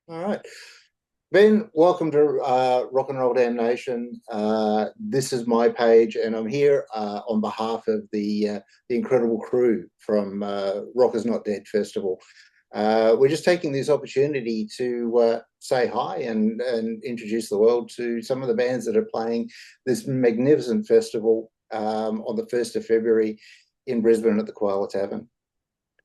All right. Ben, welcome to Rock and Roll Damnation. This is my page, and I'm here on behalf of the incredible crew from Rockers Not Dead Festival. We're just taking this opportunity to say hi and introduce the world to some of the bands that are playing this magnificent festival on the 1st of February in Brisbane at the Koala Tavern.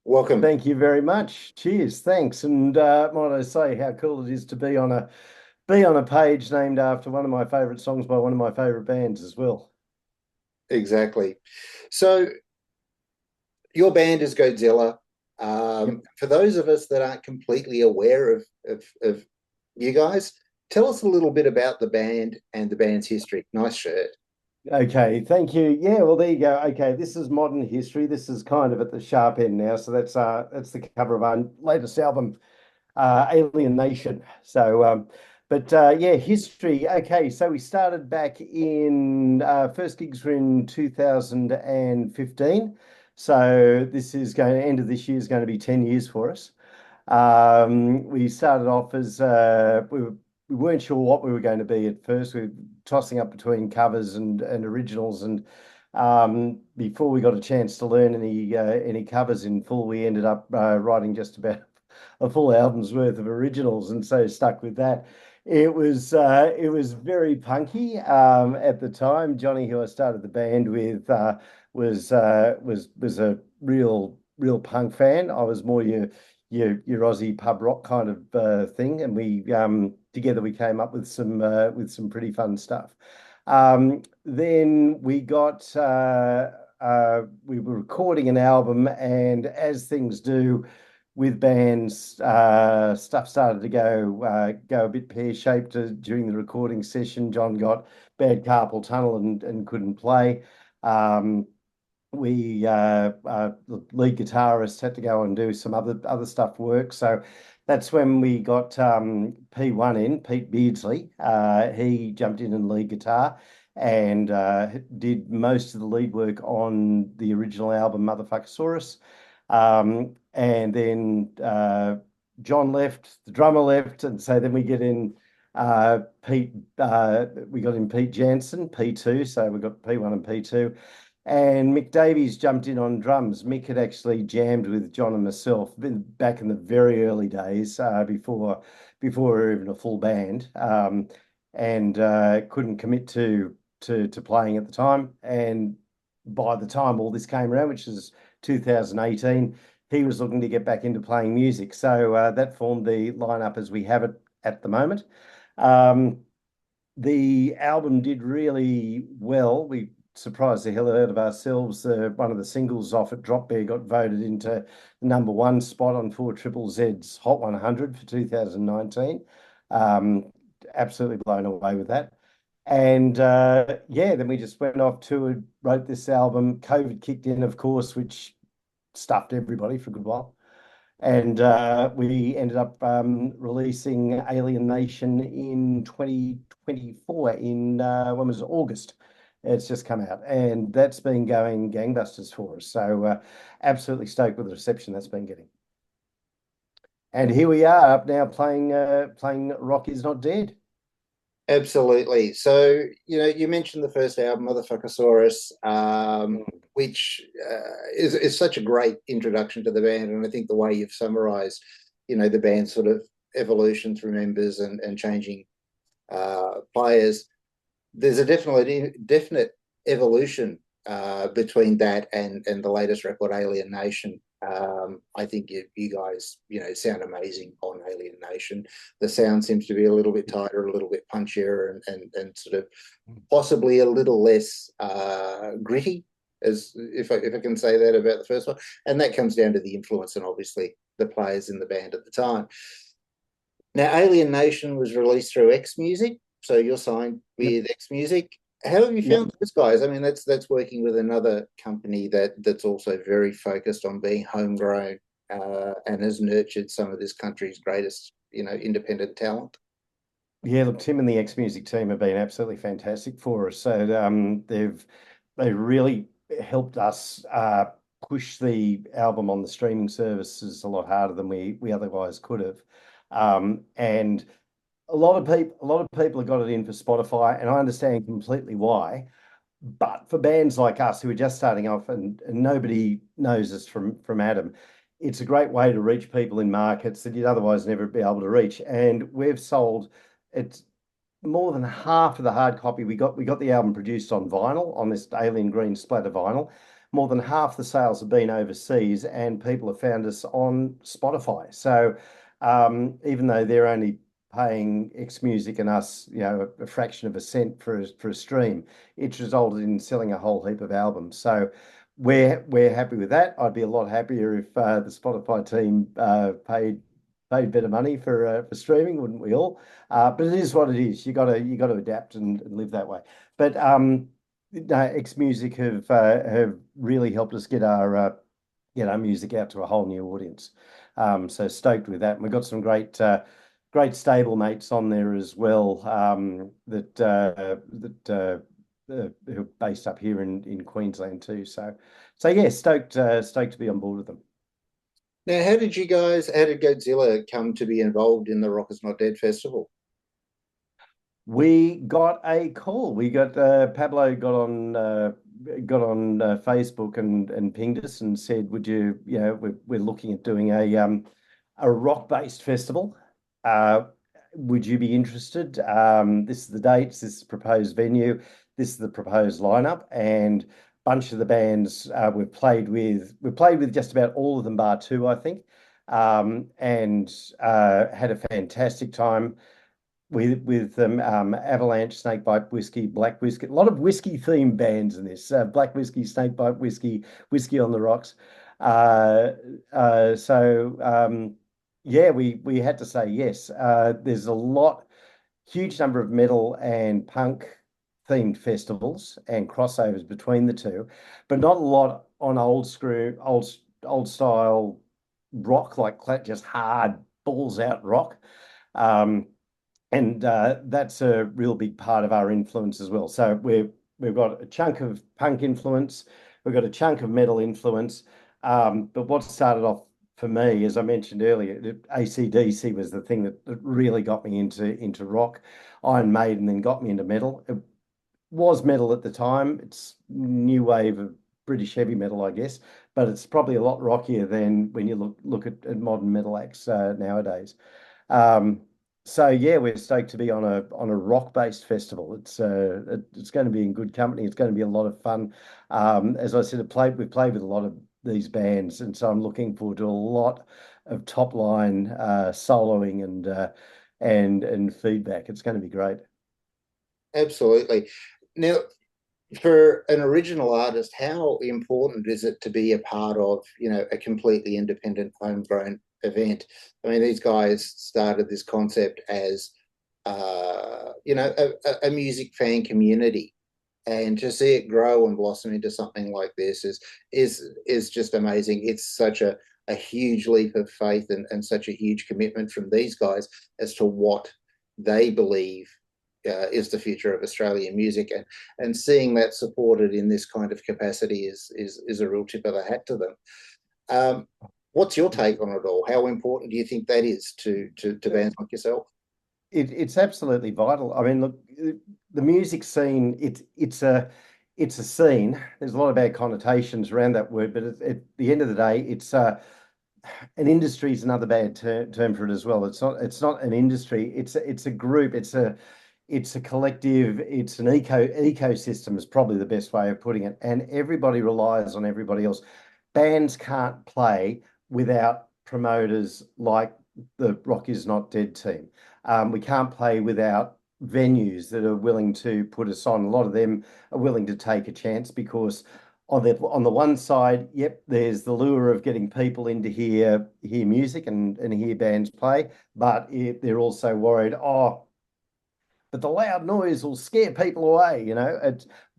Welcome. Thank you very much. Cheers, thanks. And might I say how cool it is to be on a page named after one of my favourite songs by one of my favourite bands as well. Exactly. So your band is Goatzilla. Yep. For those of us that aren't completely aware of you guys, tell us a little bit about the band and the band's history. Nice shirt. Okay, thank you. Yeah, well there you go. Okay, this is modern history. This is kind of at the sharp end now. So that's the cover of our latest album, Alien Nation. But yeah, history. Okay, so we started back in first gigs were in 2015. So this is going to end of this year is going to be 10 years for us. We started off as we weren't sure what we were going to be at first. We were tossing up between covers and originals, and before we got a chance to learn any covers in full, we ended up writing just about a full album's worth of originals, and so stuck with that. It was very punky at the time. Johnny, who I started the band with, was a real punk fan. I was more your Aussie pub rock kind of thing, and we together we came up with some pretty fun stuff. Then we were recording an album, and as things do with bands, stuff started to go a bit pear-shaped during the recording session. John got bad carpal tunnel and couldn't play. Um, the lead guitarist had to go and do some other stuff work. So that's when we got P1 in, Pete Beardsley. He jumped in and lead guitar and did most of the lead work on the original album Motherfuckersaurus. And then John left, the drummer left, and so then we get in Pete. We got in Pete Jansen, P2. So we got P1 and P2. And Mick Davies jumped in on drums. Mick had actually jammed with John and myself back in the very early days, before we were even a full band, and couldn't commit to playing at the time. And by the time all this came around, which is 2018, he was looking to get back into playing music. So that formed the lineup as we have it at the moment. Um, the album did really well. We surprised the hell out of ourselves. One of the singles off at Drop Bear got voted into the number one spot on 4ZZ's Hot 100 for 2019. Um, Absolutely blown away with that. And yeah, then we just went off to wrote this album. COVID kicked in, of course, which stuffed everybody for a good while. And we ended up releasing Alien Nation in 2024 in when was it? August. It's just come out, and that's been going gangbusters for us. So absolutely stoked with the reception that's been getting. And here we are up now playing Rock Is Not Dead. Absolutely. So, you mentioned the first album, Motherfuckersaurus, which is such a great introduction to the band. And I think the way you've summarized, the band's sort of evolution through members and changing players, there's a definite evolution between that and the latest record, Alien Nation. I think you guys, sound amazing on Alien Nation. The sound seems to be a little bit tighter, a little bit punchier, and sort of possibly a little less gritty, as if I can say that about the first one. And that comes down to the influence and obviously the players in the band at the time. Now, Alien Nation was released through X Music, so you're signed Yep. with X Music. How have you Yep. found those guys? I mean, that's working with another company that's also very focused on being homegrown and has nurtured some of this country's greatest, independent talent. Yeah, look, Tim and the X Music team have been absolutely fantastic for us. So they really helped us push the album on the streaming services a lot harder than we otherwise could have. And a lot of people have got it in for Spotify, and I understand completely why. But for bands like us who are just starting off and nobody knows us from Adam, it's a great way to reach people in markets that you'd otherwise never be able to reach. And we've sold it's more than half of the hard copy. We got the album produced on vinyl, on this alien green splatter vinyl. More than half the sales have been overseas, and people have found us on Spotify. So even though they're only paying X Music and us, a fraction of a cent for a stream, it's resulted in selling a whole heap of albums. So we're happy with that. I'd be a lot happier if the Spotify team paid better money for streaming, wouldn't we all? But it is what it is. You got to adapt and live that way. But no, X Music have really helped us get our music out to a whole new audience. So stoked with that. And we've got some great stable mates on there as well, who are based up here in Queensland too. So yeah, stoked to be on board with them. Now, how did Goatzilla come to be involved in the Rock Is Not Dead festival? We got a call. We got Pablo got on Facebook and pinged us and said, "Would we're looking at doing a rock-based festival. Uh, would you be interested? This is the dates. This is the proposed venue. This is the proposed lineup, and bunch of the bands we've played with. We've played with just about all of them, bar two, I think, and had a fantastic time with Avalanche, Snakebite Whiskey, Black Whiskey, a lot of whiskey themed bands in this. Black Whiskey, Snakebite Whiskey, Whiskey on the Rocks. Uh, yeah, we had to say yes. There's huge number of metal and punk themed festivals and crossovers between the two, but not a lot on old style rock, like just hard balls out rock. Um, and that's a real big part of our influence as well. So we've got a chunk of punk influence, we've got a chunk of metal influence, but what started off for me, as I mentioned earlier, AC/DC was the thing that really got me into rock. Iron Maiden then got me into metal. It was metal at the time. It's new wave of British heavy metal, I guess, but it's probably a lot rockier than when you look at modern metal acts nowadays. Um, so yeah, we're stoked to be on a rock-based festival. It's going to be in good company. It's going to be a lot of fun. As I said, we've played with a lot of these bands, and so I'm looking forward to a lot of top line soloing and feedback. It's going to be great. Absolutely. Now, for an original artist, how important is it to be a part of, a completely independent, homegrown event? I mean, these guys started this concept as, a music fan community, and to see it grow and blossom into something like this is just amazing. It's such a huge leap of faith and such a huge commitment from these guys as to what they believe is the future of Australian music, and seeing that supported in this kind of capacity is a real tip of the hat to them. Um, what's your take on it all? How important do you think that is to bands like yourself? It's absolutely vital. I mean, look, the music scene, it's a scene. There's a lot of bad connotations around that word, but at the end of the day, it's an industry is another bad term for it as well. It's not an industry. It's a group. It's a collective. It's an ecosystem is probably the best way of putting it. And everybody relies on everybody else. Bands can't play without promoters like the Rock Is Not Dead team. We can't play without venues that are willing to put us on. A lot of them are willing to take a chance because on the one side, yep, there's the lure of getting people in to hear music and hear bands play, but they're also worried, oh, but the loud noise will scare people away.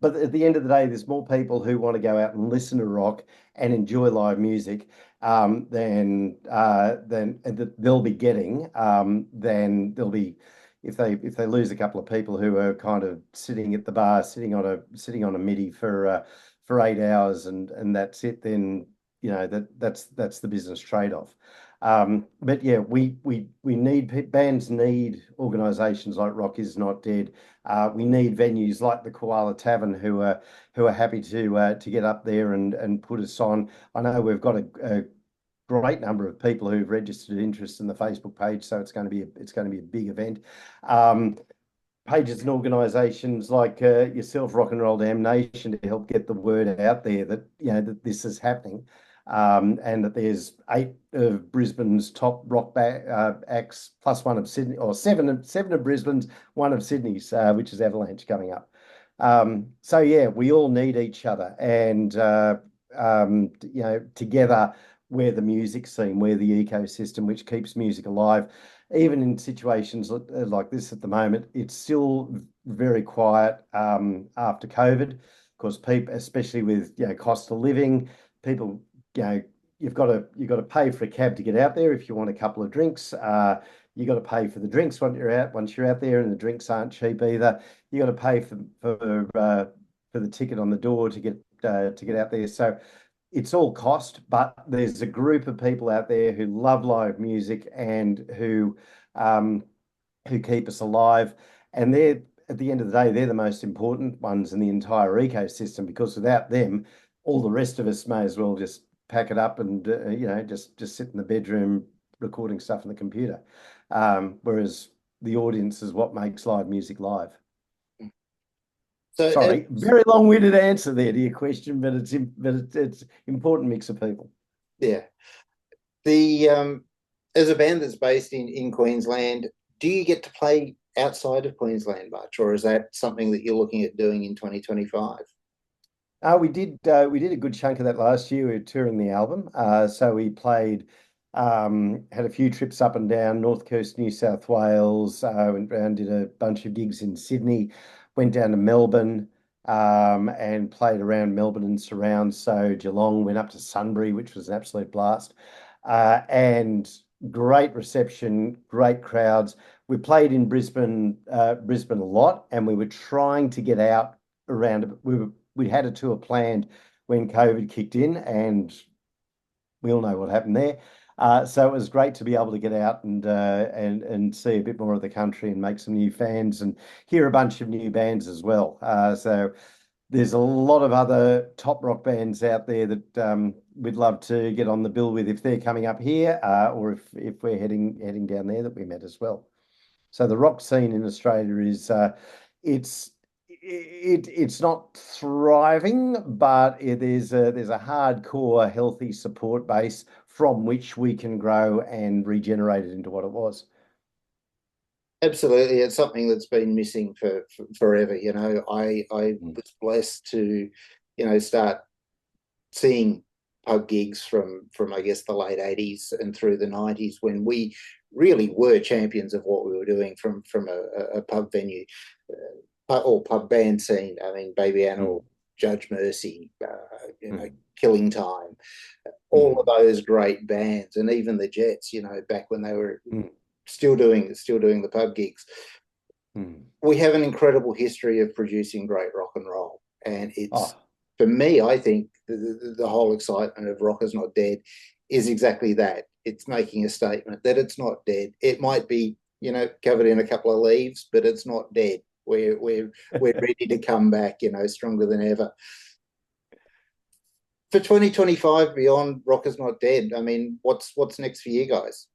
But at the end of the day, there's more people who want to go out and listen to rock and enjoy live music than that they'll be getting than they'll be if they lose a couple of people who are kind of sitting at the bar, sitting on a MIDI for 8 hours and that's it. Then that's the business trade-off. But yeah, we need bands need organisations like Rock Is Not Dead. We need venues like the Koala Tavern who are happy to get up there and put us on. I know we've got a great number of people who've registered interest in the Facebook page, so it's going to be a big event. Pages and organisations like yourself, Rock and Roll Damnation, to help get the word out there that that this is happening, and that there's 8 of Brisbane's top acts plus one of Sydney, or seven of Brisbane's, one of Sydney's, which is Avalanche coming up. So yeah, we all need each other, and together we're the music scene, we're the ecosystem which keeps music alive even in situations like this at the moment. It's still very quiet after COVID, because people, especially with cost of living, people you've got to pay for a cab to get out there if you want a couple of drinks. You got to pay for the drinks once you're out there, and the drinks aren't cheap either. You got to pay for the ticket on the door to get out there. So it's all cost, but there's a group of people out there who love live music and who keep us alive. And they're, at the end of the day, they're the most important ones in the entire ecosystem, because without them, all the rest of us may as well just pack it up and just sit in the bedroom recording stuff on the computer. Whereas the audience is what makes live music live. So Sorry, very long-winded answer there to your question, but it's important mix of people. Yeah. The as a band that's based in Queensland, do you get to play outside of Queensland much, or is that something that you're looking at doing in 2025? We did a good chunk of that last year. We were touring the album. So we played, had a few trips up and down North Coast, New South Wales, went round, did a bunch of gigs in Sydney, went down to Melbourne, and played around Melbourne and surrounds. So Geelong, went up to Sunbury, which was an absolute blast. And great reception, great crowds. We played in Brisbane a lot, and we were trying to get out around. We had a tour planned when COVID kicked in, and we all know what happened there. So it was great to be able to get out and see a bit more of the country and make some new fans and hear a bunch of new bands as well. So there's a lot of other top rock bands out there that we'd love to get on the bill with if they're coming up here, or if we're heading down there, that we met as well. So the rock scene in Australia is it's not thriving, but there's a hardcore, healthy support base from which we can grow and regenerate it into what it was. Absolutely, it's something that's been missing for forever. I was blessed to, start seeing pub gigs from I guess the late 80s and through the 90s, when we really were champions of what we were doing from a pub venue, or pub band scene. I mean, Baby Animal, Judge Mercy, Killing Time, all of those great bands, and even the Jets, back when they were still doing the pub gigs. We have an incredible history of producing great rock and roll, and it's for me, I think the whole excitement of Rock Is Not Dead is exactly that. It's making a statement that it's not dead. It might be, covered in a couple of leaves, but it's not dead. We're ready to come back, stronger than ever. For 2025, beyond Rock Is Not Dead, I mean, what's next for you guys?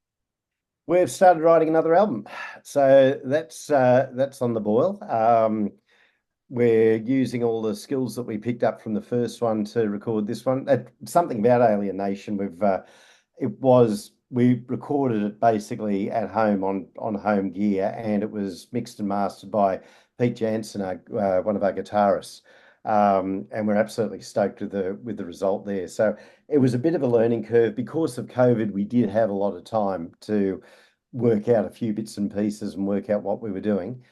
We've started writing another album, so that's on the boil. We're using all the skills that we picked up from the first one to record this one. Something about Alienation. We recorded it basically at home on home gear, and it was mixed and mastered by Pete Jansen, one of our guitarists. And we're absolutely stoked with the result there. So it was a bit of a learning curve. Because of COVID, we did have a lot of time to work out a few bits and pieces and work out what we were doing.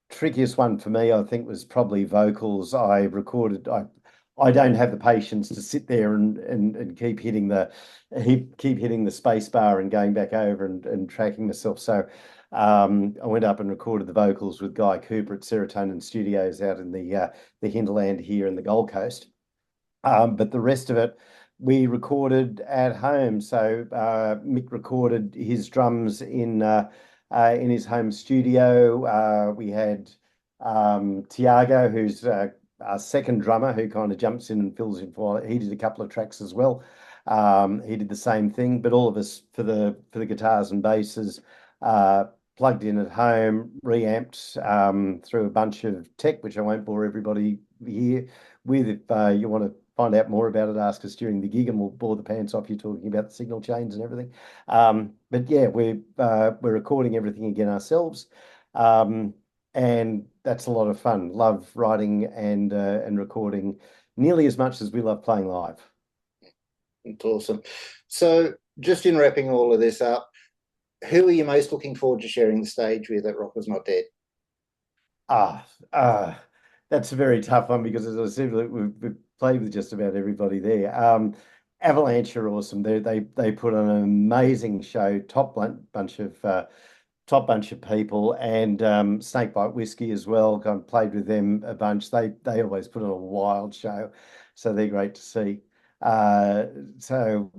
Trickiest one for me, I think, was probably vocals. I don't have the patience to sit there and keep hitting the space bar and going back over and tracking myself. So I went up and recorded the vocals with Guy Cooper at Serotonin Studios out in the hinterland here in the Gold Coast. But the rest of it, we recorded at home. So Mick recorded his drums in his home studio. We had Tiago, who's our second drummer, who kind of jumps in and fills in for. He did a couple of tracks as well. He did the same thing, but all of us for the guitars and basses plugged in at home, reamped through a bunch of tech, which I won't bore everybody here with. If you want to find out more about it, ask us during the gig, and we'll bore the pants off you talking about the signal chains and everything. But yeah, we're recording everything again ourselves, and that's a lot of fun. Love writing and recording nearly as much as we love playing live. It's awesome. So, just in wrapping all of this up, who are you most looking forward to sharing the stage with at Rock Was Not Dead? Ah, ah, that's a very tough one because, as I said, we've played with just about everybody there. Avalanche are awesome. They put on an amazing show. Top bunch of people, and Bite Whisky as well. Kind of played with them a bunch. They always put on a wild show, so they're great to see. So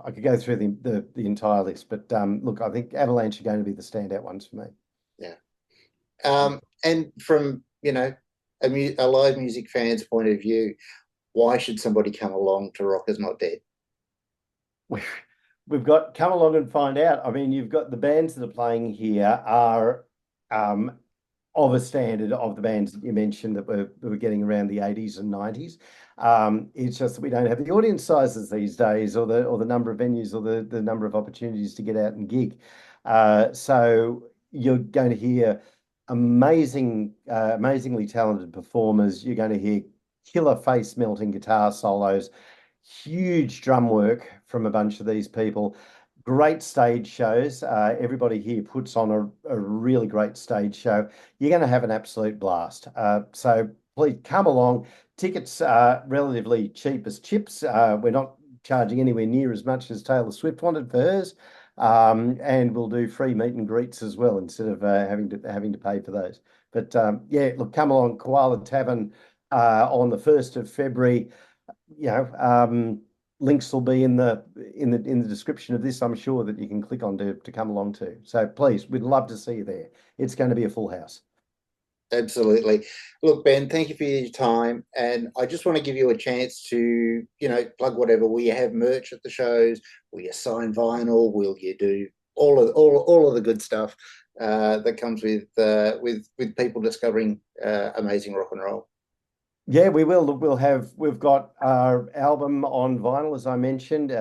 I could go through the entire list, but look, I think Avalanche are going to be the standout ones for me. Yeah. And from, a live music fan's point of view, why should somebody come along to Rock Is Not Dead? We've got come along and find out. I mean, you've got the bands that are playing here are of a standard of the bands that you mentioned that were getting around the 80s and 90s. It's just that we don't have the audience sizes these days, or the number of venues, or the number of opportunities to get out and gig. So you're going to hear amazingly talented performers. You're going to hear killer face melting guitar solos, huge drum work from a bunch of these people, great stage shows. Everybody here puts on a really great stage show. You're going to have an absolute blast. So please come along. Tickets are relatively cheap as chips. We're not charging anywhere near as much as Taylor Swift wanted for hers. And we'll do free meet and greets as well instead of having to pay for those. But yeah, look, come along, Koala Tavern on the 1st of February. Links will be in the description of this. I'm sure that you can click on to come along to. So please, we'd love to see you there. It's going to be a full house. Absolutely. Look, Ben, thank you for your time. And I just want to give you a chance to, plug whatever. Will you have merch at the shows? Will you sign vinyl? Will you do all of the good stuff that comes with people discovering amazing rock and roll? Yeah, we will. We've got our album on vinyl, as I mentioned.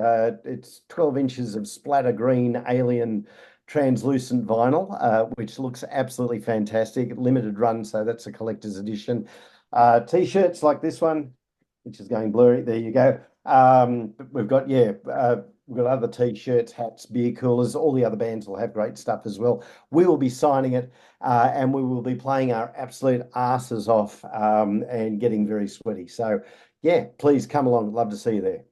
It's 12 inches of splatter green alien translucent vinyl, which looks absolutely fantastic. Limited run, so that's a collector's edition. T-shirts like this one, which is going blurry. There you go. We've got other T-shirts, hats, beer coolers. All the other bands will have great stuff as well. We will be signing it, and we will be playing our absolute asses off, and getting very sweaty. So, yeah, please come along. Love to see you there.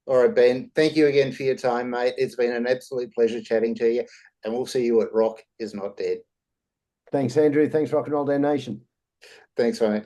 All right, Ben. Thank you again for your time, mate. It's been an absolute pleasure chatting to you, and we'll see you at Rock Is Not Dead. Thanks, Andrew. Thanks, Rock and Roll Damnation. Thanks, mate.